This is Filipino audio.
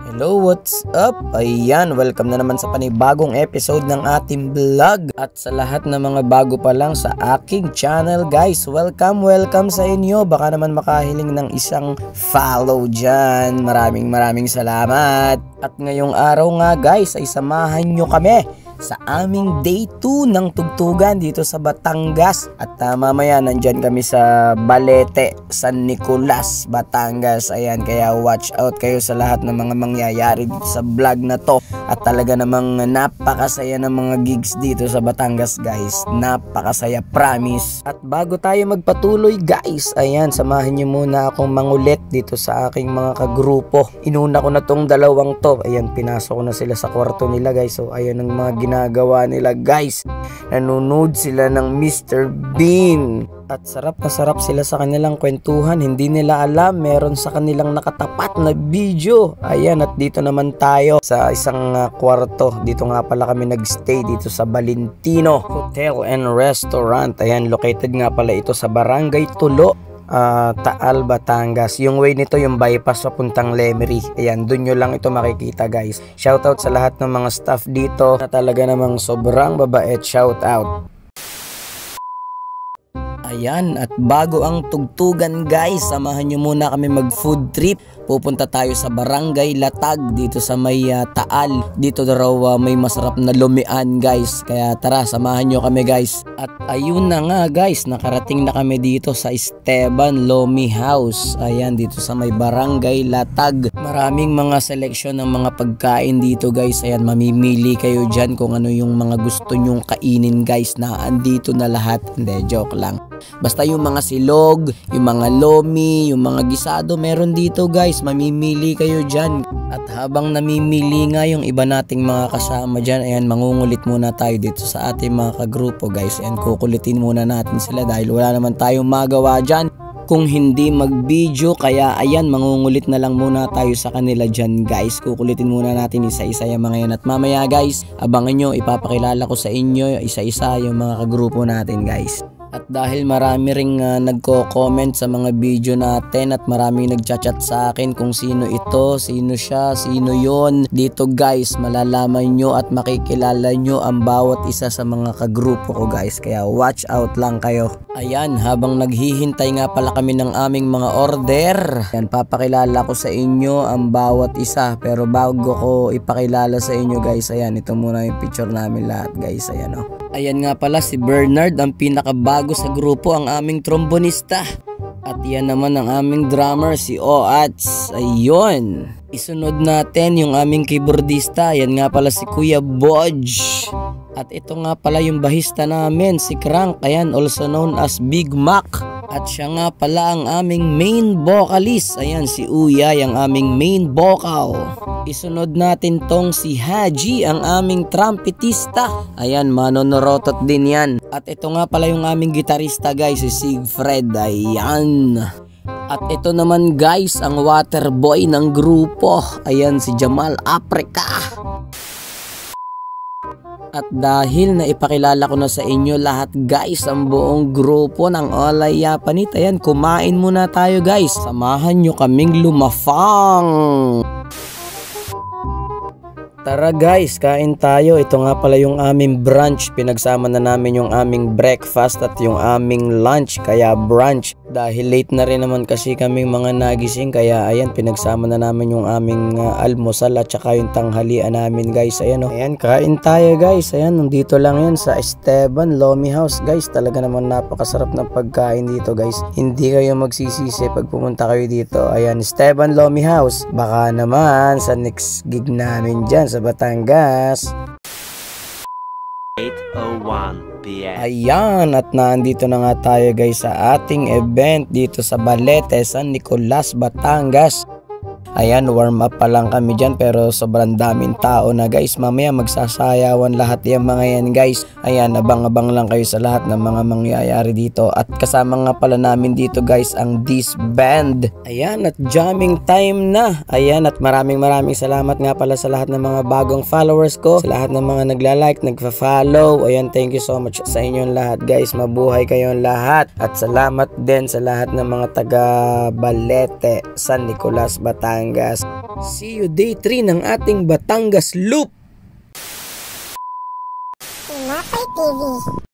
Hello, what's up? Ayan, welcome na naman sa panibagong episode ng ating vlog. At sa lahat ng mga bago pa lang sa aking channel guys, welcome sa inyo. Baka naman makahiling ng isang follow dyan. Maraming salamat. At ngayong araw nga guys ay samahan nyo kami sa aming day 2 ng tugtugan dito sa Batangas. At mamaya nandyan kami sa Balete, San Nicolas, Batangas. Ayan, kaya watch out kayo sa lahat ng mga mangyayari dito sa vlog na to. At talaga namang napakasaya ng mga gigs dito sa Batangas guys. Napakasaya, promise. At bago tayo magpatuloy guys, ayan, samahan nyo muna akong mangulit dito sa aking mga kagrupo. Inuna ko na tong dalawang to. Ayan, pinasok ko na sila sa kwarto nila guys. So ayan ang mga ginagawa nila guys. Nanonood sila ng Mr. Bean. At sarap na sarap sila sa kanilang kwentuhan. Hindi nila alam meron sa kanilang nakatapat na video. Ayan, at dito naman tayo sa isang kwarto. Dito nga pala kami nagstay dito sa Valentino Hotel and Restaurant. Ayan, located nga pala ito sa Barangay Tulo, Taal, Batangas. Yung way nito yung bypass papuntang Lemery. Ayan, dun nyo lang ito makikita guys. Shoutout sa lahat ng mga staff dito na talaga namang sobrang babait. Shoutout. Ayan, at bago ang tugtugan guys, samahan nyo muna kami mag food trip. Pupunta tayo sa Barangay Latag dito sa may Taal. Dito raw may masarap na lumian guys. Kaya tara, samahan nyo kami guys. At ayun na nga guys, nakarating na kami dito sa Esteban Lomi House. Ayan, dito sa may Barangay Latag. Maraming mga selection ng mga pagkain dito guys. Ayan, mamimili kayo dyan kung ano yung mga gusto nyong kainin guys. Na andito na lahat. Hindi, joke lang. Basta yung mga silog, yung mga lomi, yung mga gisado, meron dito guys. Mamimili kayo dyan. At habang namimili nga yung iba nating mga kasama dyan, ayan, mangungulit muna tayo dito sa ating mga kagrupo guys. Ayan, kukulitin muna natin sila dahil wala naman tayong magawa dyan kung hindi mag-video. Kaya ayan, mangungulit na lang muna tayo sa kanila dyan guys. Kukulitin muna natin isa-isa yung mga yan. At mamaya guys, abangan nyo, ipapakilala ko sa inyo isa-isa yung mga kagrupo natin guys. At dahil marami ring nagko-comment sa mga video natin at maraming nagchat-chat sa akin kung sino ito, sino siya, sino yon. Dito guys, malalaman nyo at makikilala nyo ang bawat isa sa mga kagrupo ko guys. Kaya watch out lang kayo. Ayan, habang naghihintay nga pala kami ng aming mga order, ayan, papakilala ko sa inyo ang bawat isa. Pero bago ko ipakilala sa inyo guys, ayan, ito muna yung picture namin lahat guys. Ayan o. Ayan nga pala si Bernard, ang pinakabago sa grupo, ang aming trombonista. At yan naman ang aming drummer, si Oats. Ayun. Isunod natin yung aming keyboardista. Yan nga pala si Kuya Bodge. At ito nga pala yung bahista namin, si Crank. Ayan, also known as Big Mac. At siya nga pala ang aming main vocalist. Ayan, si Uyay, ang aming main vocal. Isunod natin tong si Haji, ang aming trumpetista. Ayan, manonorotot din yan. At ito nga pala yung aming gitarista guys, si Sigfred. Ayan. At ito naman guys, ang water boy ng grupo. Ayan, si Jamal Africa. At dahil na ipakilala ko na sa inyo lahat guys, ang buong grupo ng Olay Yapanit, ayan, kumain muna tayo guys. Samahan nyo kaming lumafang. Tara guys, kain tayo. Ito nga pala yung aming brunch. Pinagsama na namin yung aming breakfast at yung aming lunch, kaya brunch. Dahil late na rin naman kasi kaming mga nagising, kaya ayan, pinagsama na namin yung aming almusal at saka yung tanghalian namin guys. Ayan o. Ayan, kain tayo guys. Ayan, nandito lang yan sa Esteban Lomi House guys. Talaga naman napakasarap ng pagkain dito guys. Hindi kayo magsisisi pag pumunta kayo dito. Ayan, Esteban Lomi House. Baka naman sa next gig namin dyan sa Batangas. 8:01 PM. Ayan, at nandito na nga tayo guys sa ating event dito sa Balete, San Nicolas, Batangas. Ayan, warm up pa lang kami dyan pero sobrang daming tao na guys. Mamaya magsasayawan lahat yung mga yan guys. Ayan, abang-abang lang kayo sa lahat ng mga mangyayari dito. At kasama nga pala namin dito guys ang This Band. Ayan, at jamming time na. Ayan, at maraming salamat nga pala sa lahat ng mga bagong followers ko. Sa lahat ng mga nagla-like, nagfa-follow. Ayan, thank you so much sa inyong lahat guys. Mabuhay kayong lahat. At salamat din sa lahat ng mga taga Balete, San Nicolas, Batangas. Batangas. See you day 3 ng ating Batangas Loop! Tinapay TV.